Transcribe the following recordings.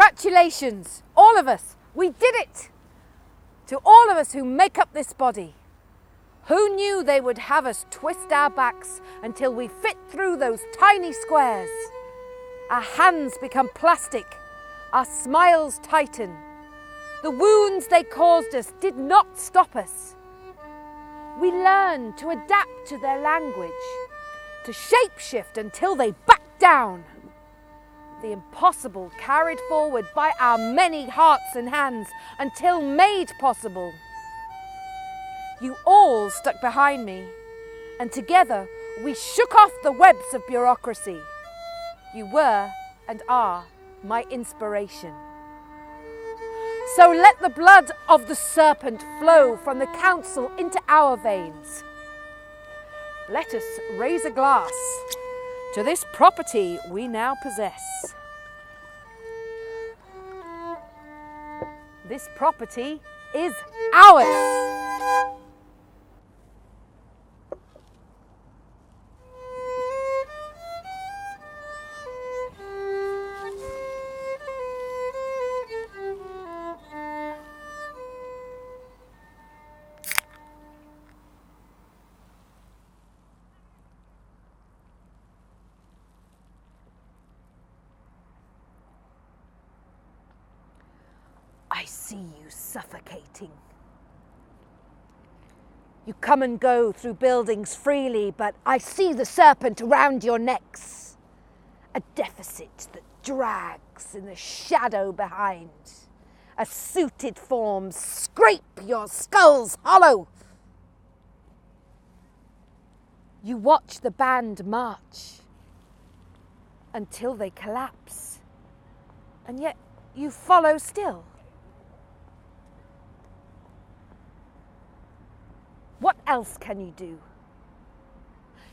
Congratulations, all of us, we did it! To all of us who make up this body. Who knew they would have us twist our backs until we fit through those tiny squares? Our hands become plastic, our smiles tighten. The wounds they caused us did not stop us. We learned to adapt to their language, to shapeshift until they backed down. The impossible carried forward by our many hearts and hands until made possible. You all stuck behind me, and together we shook off the webs of bureaucracy. You were and are my inspiration. So let the blood of the serpent flow from the council into our veins. Let us raise a glass to this property we now possess. This property is ours. I see you suffocating. You come and go through buildings freely, but I see the serpent around your necks. A deficit that drags in the shadow behind. A suited form scrape your skulls hollow. You watch the band march until they collapse, and yet you follow still. What else can you do?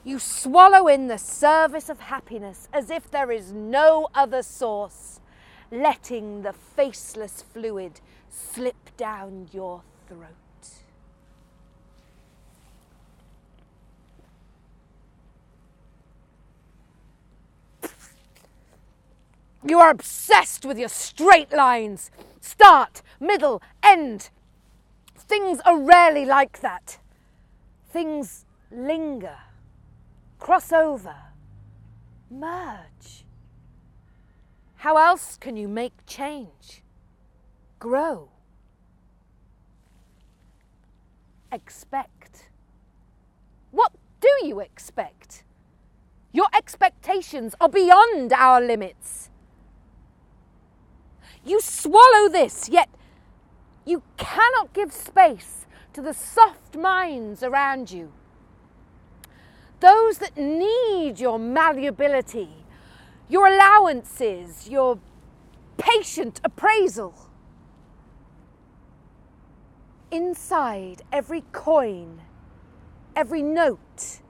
You swallow in the service of happiness as if there is no other source, letting the faceless fluid slip down your throat. You are obsessed with your straight lines. Start, middle, end. Things are rarely like that. Things linger, cross over, merge. How else can you make change, grow? Expect. What do you expect? Your expectations are beyond our limits. You swallow this, yet you cannot give space to the soft minds around you. Those that need your malleability, your allowances, your patient appraisal. Inside every coin, every note,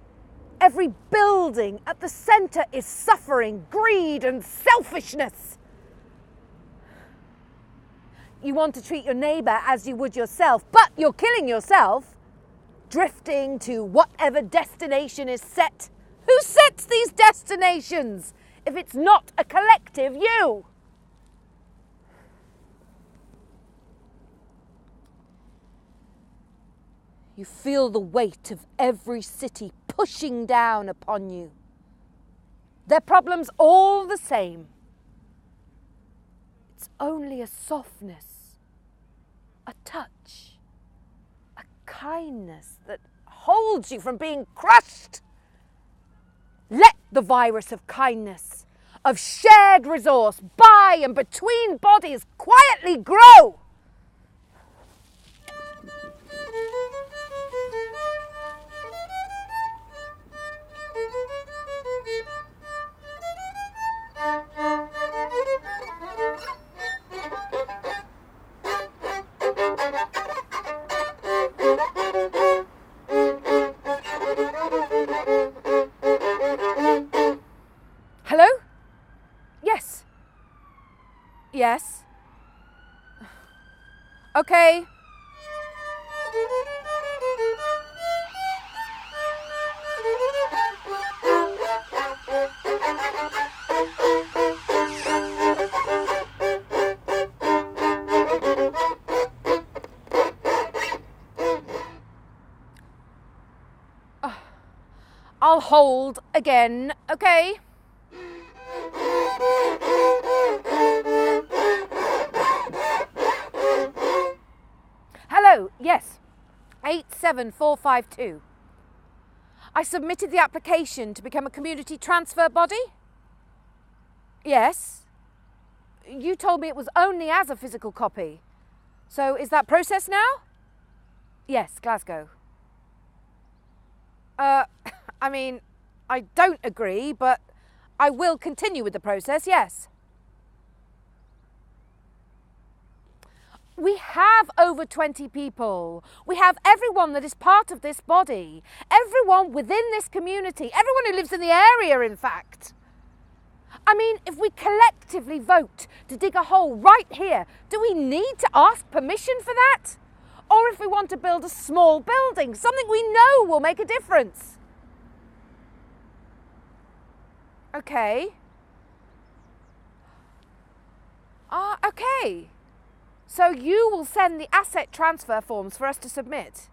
every building at the centre is suffering, greed and selfishness. You want to treat your neighbour as you would yourself, but you're killing yourself, drifting to whatever destination is set. Who sets these destinations if it's not a collective you? You feel the weight of every city pushing down upon you. Their problems all the same. It's only a softness, a touch, a kindness that holds you from being crushed. Let the virus of kindness, of shared resource by and between bodies quietly grow. Hello? Yes. Yes. Okay. I'll hold again, okay? Hello, yes, 87452. I submitted the application to become a community transfer body? Yes. You told me it was only as a physical copy. So is that processed now? Yes, Glasgow. I mean, I don't agree, but I will continue with the process, yes. We have over 20 people. We have everyone that is part of this body. Everyone within this community. Everyone who lives in the area, in fact. I mean, if we collectively vote to dig a hole right here, do we need to ask permission for that? Or if we want to build a small building, something we know will make a difference? Okay. Okay. So you will send the asset transfer forms for us to submit?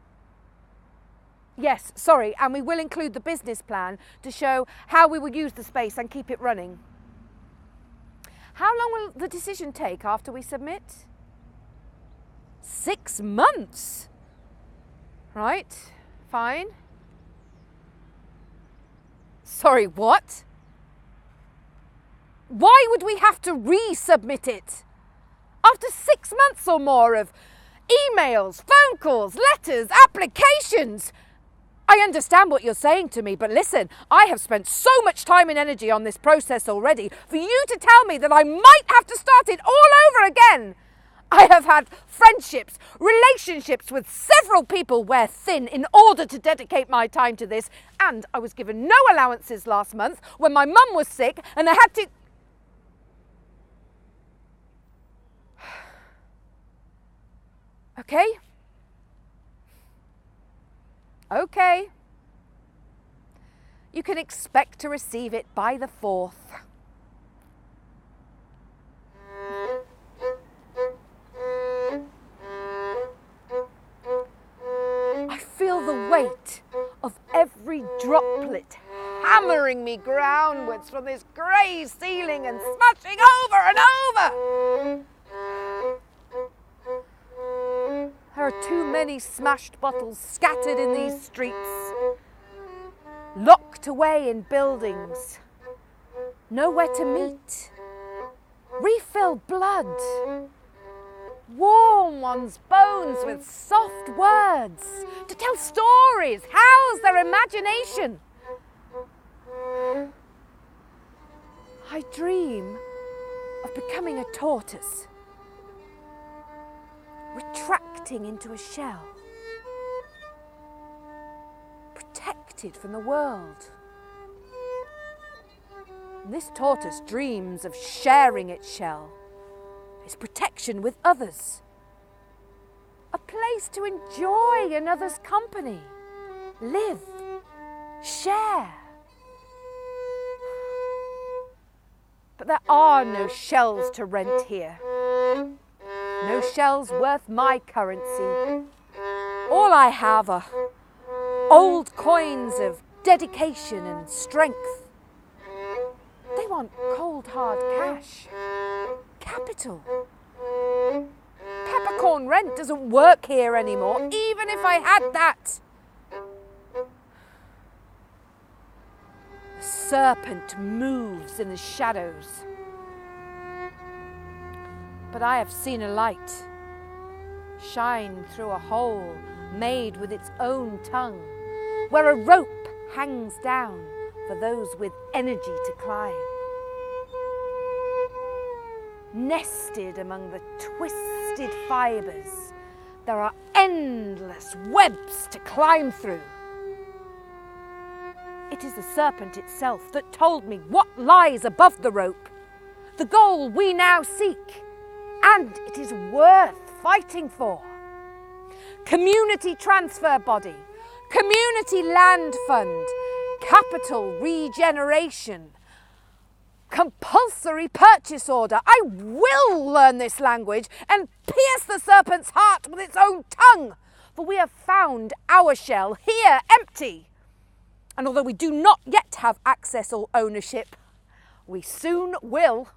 Yes, sorry, and we will include the business plan to show how we will use the space and keep it running. How long will the decision take after we submit? 6 months? Right, fine. Sorry, what? Why would we have to resubmit it? After 6 months or more of emails, phone calls, letters, applications. I understand what you're saying to me, but listen, I have spent so much time and energy on this process already for you to tell me that I might have to start it all over again. I have had friendships, relationships with several people wear thin in order to dedicate my time to this, and I was given no allowances last month when my mum was sick and I had to... Okay? Okay. You can expect to receive it by the 4th. I feel the weight of every droplet hammering me groundwards from this grey ceiling and smashing over and over. There are too many smashed bottles scattered in these streets, locked away in buildings, nowhere to meet, refill blood, warm one's bones with soft words, to tell stories, house their imagination. I dream of becoming a tortoise, retracting into a shell, protected from the world. And this tortoise dreams of sharing its shell, its protection with others, a place to enjoy another's company, live, share. But there are no shells to rent here. No shells worth my currency. All I have are old coins of dedication and strength. They want cold hard cash, capital. Peppercorn rent doesn't work here anymore, even if I had that. The serpent moves in the shadows. But I have seen a light shine through a hole made with its own tongue, where a rope hangs down for those with energy to climb. Nested among the twisted fibres, there are endless webs to climb through. It is the serpent itself that told me what lies above the rope, the goal we now seek. And it is worth fighting for. Community transfer body, community land fund, capital regeneration, compulsory purchase order. I will learn this language and pierce the serpent's heart with its own tongue, for we have found our shell here empty. And although we do not yet have access or ownership, we soon will.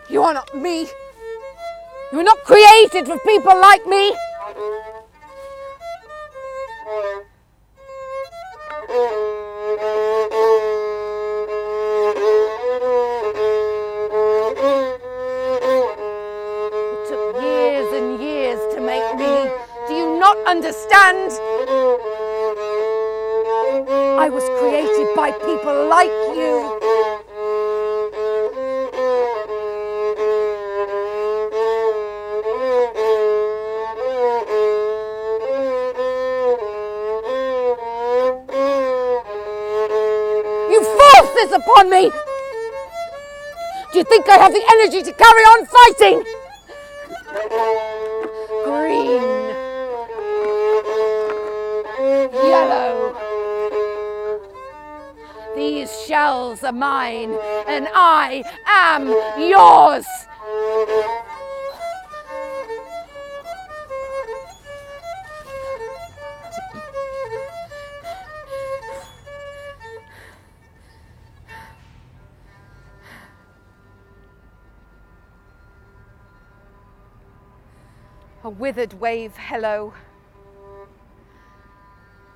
You are not me. You were not created for people like me. It took years and years to make me. Do you not understand? I was created by people like you. This upon me! Do you think I have the energy to carry on fighting? Green, yellow. These shells are mine, and I am yours. A withered wave hello.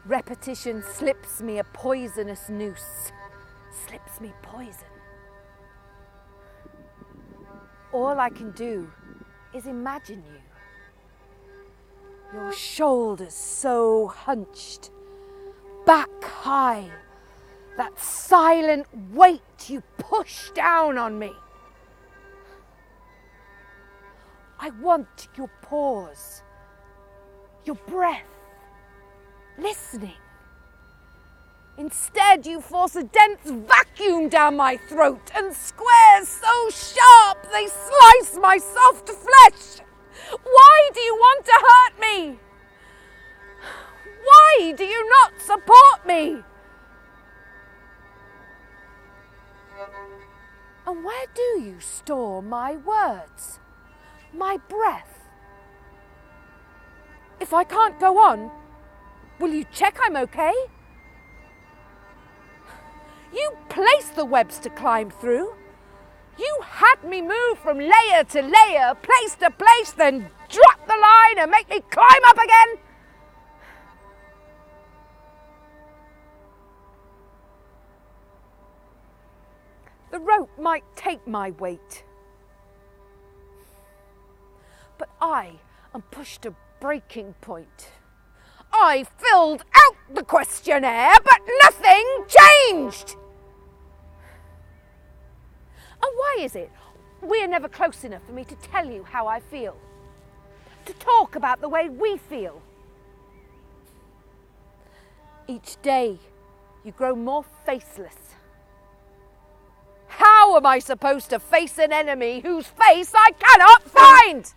Repetition slips me a poisonous noose. Slips me poison. All I can do is imagine you. Your shoulders so hunched, back high. That silent weight you push down on me. I want your pause, your breath, listening. Instead, you force a dense vacuum down my throat and squares so sharp they slice my soft flesh. Why do you want to hurt me? Why do you not support me? And where do you store my words? My breath? If I can't go on, will you check I'm okay? You placed the webs to climb through. You had me move from layer to layer, place to place, then drop the line and make me climb up again. The rope might take my weight. But I am pushed to breaking point. I filled out the questionnaire, but nothing changed. And why is it we are never close enough for me to tell you how I feel? To talk about the way we feel? Each day you grow more faceless. How am I supposed to face an enemy whose face I cannot find?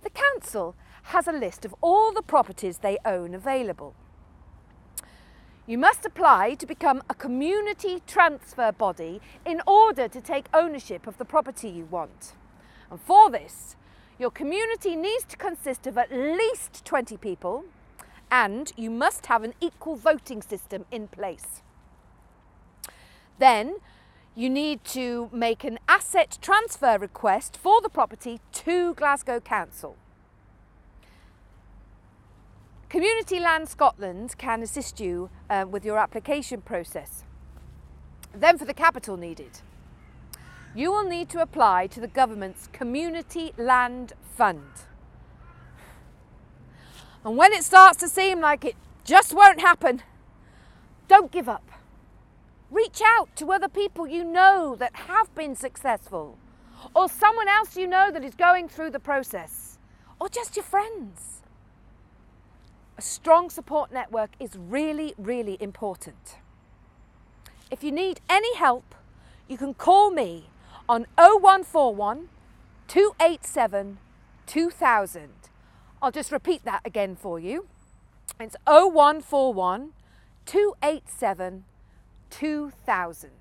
The council has a list of all the properties they own available. You must apply to become a community transfer body in order to take ownership of the property you want. And for this, your community needs to consist of at least 20 people, and you must have an equal voting system in place. Then you need to make an asset transfer request for the property to Glasgow Council. Community Land Scotland can assist you with your application process. Then for the capital needed, you will need to apply to the government's Community Land Fund. And when it starts to seem like it just won't happen, don't give up. Reach out to other people you know that have been successful, or someone else you know that is going through the process, or just your friends. A strong support network is really, really important. If you need any help, you can call me on 0141 287 2000. I'll just repeat that again for you. It's 0141 287 2000.